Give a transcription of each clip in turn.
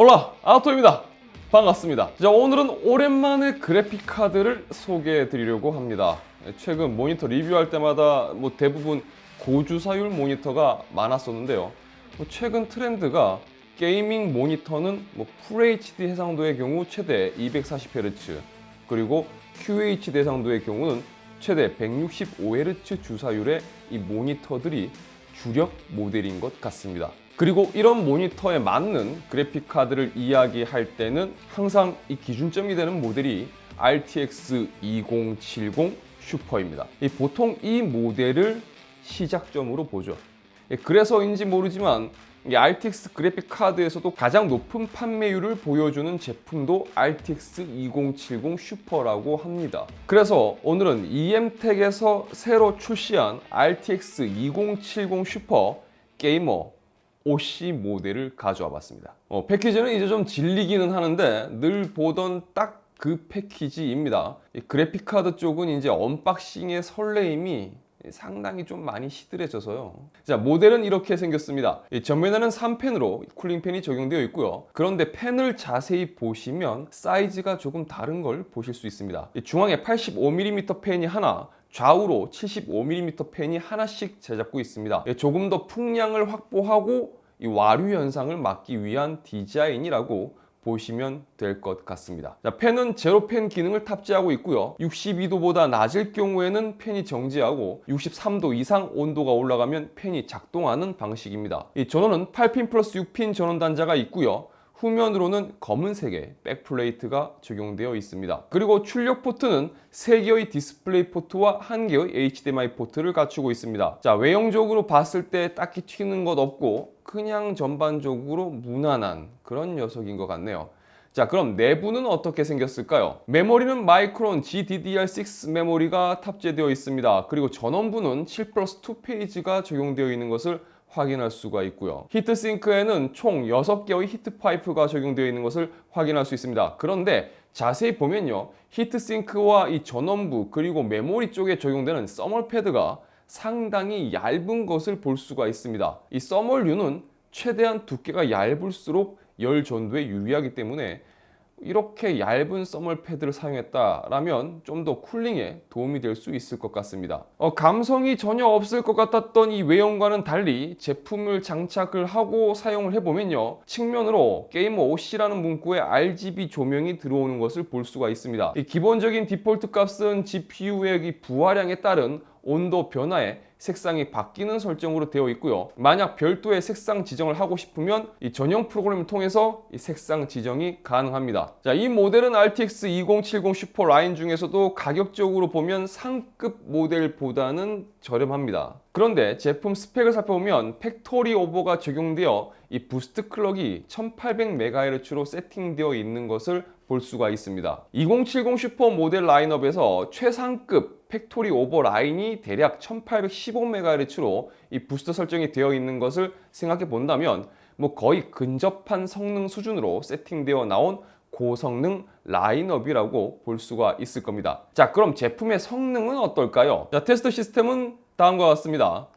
올라 아토입니다. 반갑습니다. 자, 오늘은 오랜만에 그래픽 카드를 소개해 드리려고 합니다. 최근 모니터 리뷰할 때마다 대부분 고주사율 모니터가 많았었는데요. 최근 트렌드가 게이밍 모니터는 FHD 해상도의 경우 최대 240Hz, 그리고 QHD 해상도의 경우는 최대 165Hz 주사율의 이 모니터들이 주력 모델인 것 같습니다. 그리고 이런 모니터에 맞는 그래픽 카드를 이야기할 때는 항상 이 기준점이 되는 모델이 RTX 2070 슈퍼입니다. 보통 이 모델을 시작점으로 보죠. 그래서인지 모르지만 이 RTX 그래픽 카드에서도 가장 높은 판매율을 보여주는 제품도 RTX 2070 슈퍼라고 합니다. 그래서 오늘은 EM텍에서 새로 출시한 RTX 2070 슈퍼 게이머 OC 모델을 가져와 봤습니다. 패키지는 이제 좀 질리기는 하는데 늘 보던 딱 그 패키지입니다. 이 그래픽 카드 쪽은 이제 언박싱의 설레임이 상당히 좀 많이 시들해져서요. 자, 모델은 이렇게 생겼습니다. 전면에는 3펜으로 쿨링팬이 적용되어 있고요. 그런데 펜을 자세히 보시면 사이즈가 조금 다른 걸 보실 수 있습니다. 중앙에 85mm 펜이 하나, 좌우로 75mm 펜이 하나씩 제잡고 있습니다. 조금 더 풍량을 확보하고 이 와류 현상을 막기 위한 디자인이라고 보시면 될 것 같습니다. 자, 펜은 제로 펜 기능을 탑재하고 있고요. 62도보다 낮을 경우에는 펜이 정지하고 63도 이상 온도가 올라가면 펜이 작동하는 방식입니다. 이 전원은 8핀 플러스 6핀 전원 단자가 있고요. 후면으로는 검은색의 백플레이트가 적용되어 있습니다. 그리고 출력 포트는 3개의 디스플레이 포트와 1개의 HDMI 포트를 갖추고 있습니다. 자, 외형적으로 봤을 때 딱히 튀는 것 없고 그냥 전반적으로 무난한 그런 녀석인 것 같네요. 자, 그럼 내부는 어떻게 생겼을까요? 메모리는 마이크론 GDDR6 메모리가 탑재되어 있습니다. 그리고 전원부는 7+2 페이지가 적용되어 있는 것을 확인할 수가 있고요. 히트싱크에는 총 6개의 히트 파이프가 적용되어 있는 것을 확인할 수 있습니다. 그런데 자세히 보면요, 히트싱크와 이 전원부 그리고 메모리 쪽에 적용되는 써멀 패드가 상당히 얇은 것을 볼 수가 있습니다. 이 써멀류는 최대한 두께가 얇을수록 열 전도에 유리하기 때문에 이렇게 얇은 써멀 패드를 사용했다라면 좀 더 쿨링에 도움이 될 수 있을 것 같습니다. 감성이 전혀 없을 것 같았던 이 외형과는 달리 제품을 장착을 하고 사용을 해보면요, 측면으로 게이머 OC라는 문구에 RGB 조명이 들어오는 것을 볼 수가 있습니다. 이 기본적인 디폴트 값은 GPU의 부하량에 따른 온도 변화에 색상이 바뀌는 설정으로 되어 있고요. 만약 별도의 색상 지정을 하고 싶으면 이 전용 프로그램을 통해서 이 색상 지정이 가능합니다. 자, 이 모델은 RTX 2070 슈퍼 라인 중에서도 가격적으로 보면 상급 모델보다는 저렴합니다. 그런데 제품 스펙을 살펴보면 팩토리 오버가 적용되어 이 부스트 클럭이 1800MHz로 세팅되어 있는 것을 볼 수가 있습니다. 2070 슈퍼 모델 라인업에서 최상급 팩토리 오버 라인이 대략 1815MHz로 이 부스트 설정이 되어 있는 것을 생각해 본다면 거의 근접한 성능 수준으로 세팅되어 나온 고성능 라인업이라고 볼 수가 있을 겁니다. 자, 그럼 제품의 성능은 어떨까요? 자, 테스트 시스템은 다음과 같습니다.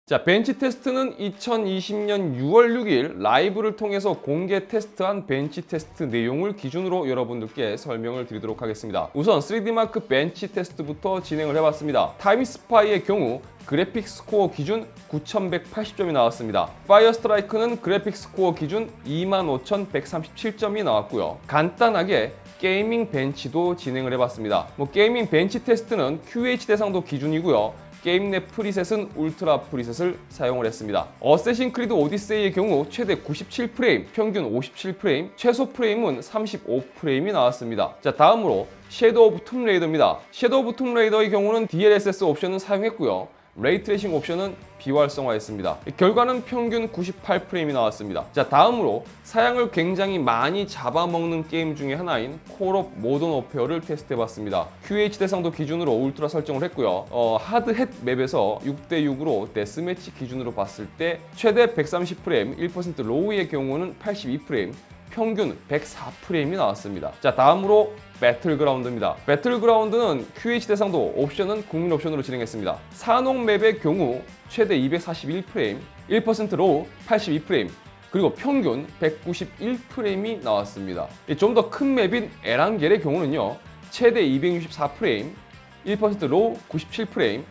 자, 벤치 테스트는 2020년 6월 6일 라이브를 통해서 공개 테스트한 벤치 테스트 내용을 기준으로 여러분들께 설명을 드리도록 하겠습니다. 우선 3D마크 벤치 테스트부터 진행을 해봤습니다. 타임스파이의 경우 그래픽 스코어 기준 9180점이 나왔습니다. 파이어 스트라이크는 그래픽 스코어 기준 25137점이 나왔고요. 간단하게 게이밍 벤치도 진행을 해봤습니다. 게이밍 벤치 테스트는 QHD 대상도 기준이고요. 게임 내 프리셋은 울트라 프리셋을 사용을 했습니다. 어쌔신 크리드 오디세이의 경우 최대 97프레임, 평균 57프레임, 최소 프레임은 35프레임이 나왔습니다. 자, 다음으로 섀도우 오브 툼레이더입니다. 섀도우 오브 툼레이더의 경우는 DLSS 옵션은 사용했고요. 레이트레이싱 옵션은 비활성화했습니다. 결과는 평균 98프레임이 나왔습니다. 자, 다음으로 사양을 굉장히 많이 잡아먹는 게임 중에 하나인 콜 오브 모던 워페어를 테스트해봤습니다. QH 대상도 기준으로 울트라 설정을 했고요. 하드햇 맵에서 6대6으로 데스매치 기준으로 봤을 때 최대 130프레임, 1% 로우의 경우는 82프레임, 평균 104프레임이 나왔습니다. 자, 다음으로 배틀그라운드입니다. 배틀그라운드는 QH 대상도 옵션은 국민 옵션으로 진행했습니다. 산옥 맵의 경우 최대 241프레임, 1% 로우 82프레임, 그리고 평균 191프레임이 나왔습니다. 좀 더 큰 맵인 에란겔의 경우는요, 최대 264프레임, 1% 로우 97프레임,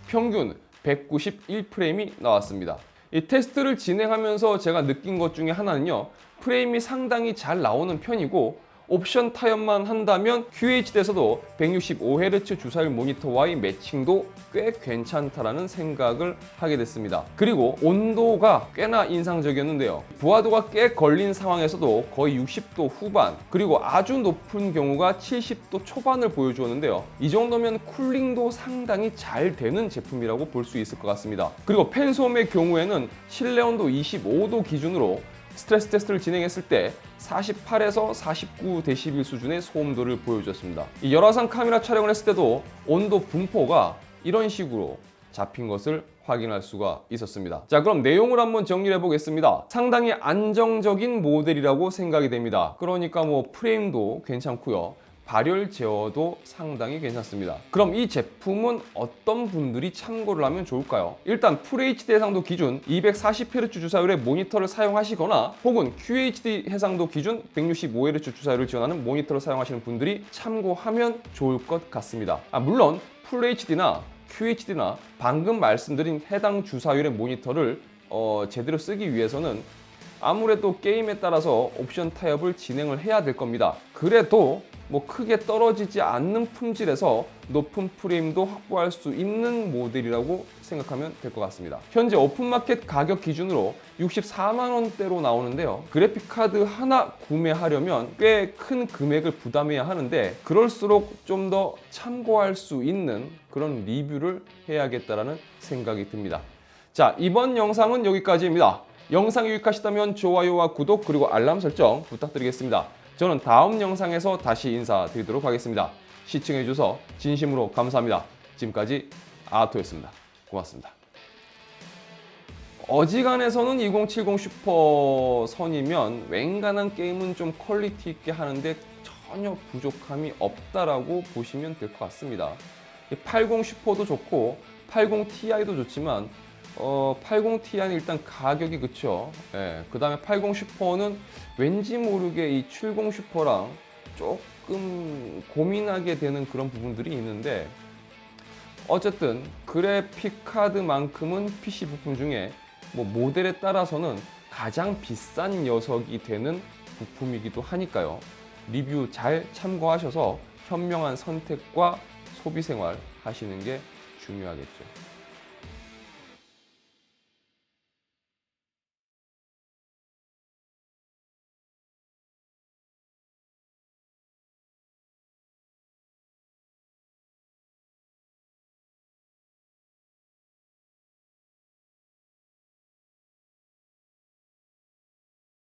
평균 191프레임이 나왔습니다. 이 테스트를 진행하면서 제가 느낀 것 중에 하나는요, 프레임이 상당히 잘 나오는 편이고 옵션 타협만 한다면 QHD에서도 165Hz 주사율 모니터와의 매칭도 꽤 괜찮다라는 생각을 하게 됐습니다. 그리고 온도가 꽤나 인상적이었는데요. 부하도가 꽤 걸린 상황에서도 거의 60도 후반, 그리고 아주 높은 경우가 70도 초반을 보여주었는데요. 이 정도면 쿨링도 상당히 잘 되는 제품이라고 볼 수 있을 것 같습니다. 그리고 팬소음의 경우에는 실내 온도 25도 기준으로 스트레스 테스트를 진행했을 때 48에서 49dB 수준의 소음도를 보여줬습니다. 이 열화상 카메라 촬영을 했을 때도 온도 분포가 이런 식으로 잡힌 것을 확인할 수가 있었습니다. 자, 그럼 내용을 한번 정리를 해보겠습니다. 상당히 안정적인 모델이라고 생각이 됩니다. 그러니까 뭐 프레임도 괜찮고요. 발열 제어도 상당히 괜찮습니다. 그럼 이 제품은 어떤 분들이 참고를 하면 좋을까요? 일단 FHD 해상도 기준 240Hz 주사율의 모니터를 사용하시거나 혹은 QHD 해상도 기준 165Hz 주사율을 지원하는 모니터를 사용하시는 분들이 참고하면 좋을 것 같습니다. 물론 FHD나 QHD나 방금 말씀드린 해당 주사율의 모니터를 제대로 쓰기 위해서는 아무래도 게임에 따라서 옵션 타협을 진행을 해야 될 겁니다. 그래도 뭐 크게 떨어지지 않는 품질에서 높은 프레임도 확보할 수 있는 모델이라고 생각하면 될 것 같습니다. 현재 오픈마켓 가격 기준으로 64만 원대로 나오는데요. 그래픽카드 하나 구매하려면 꽤 큰 금액을 부담해야 하는데 그럴수록 좀 더 참고할 수 있는 그런 리뷰를 해야겠다라는 생각이 듭니다. 자, 이번 영상은 여기까지입니다. 영상이 유익하시다면 좋아요와 구독 그리고 알람 설정 부탁드리겠습니다. 저는 다음 영상에서 다시 인사드리도록 하겠습니다. 시청해주셔서 진심으로 감사합니다. 지금까지 아토였습니다. 고맙습니다. 어지간해서는 2070 슈퍼 선이면 웬간한 게임은 좀 퀄리티 있게 하는데 전혀 부족함이 없다라고 보시면 될 것 같습니다. 80 슈퍼도 좋고 80 Ti도 좋지만 80 Ti는 일단 가격이 그쵸. 그 다음에 80 슈퍼는 왠지 모르게 이 70 슈퍼랑 조금 고민하게 되는 그런 부분들이 있는데 어쨌든 그래픽 카드만큼은 PC 부품 중에 뭐 모델에 따라서는 가장 비싼 녀석이 되는 부품이기도 하니까요. 리뷰 잘 참고하셔서 현명한 선택과 소비 생활 하시는 게 중요하겠죠.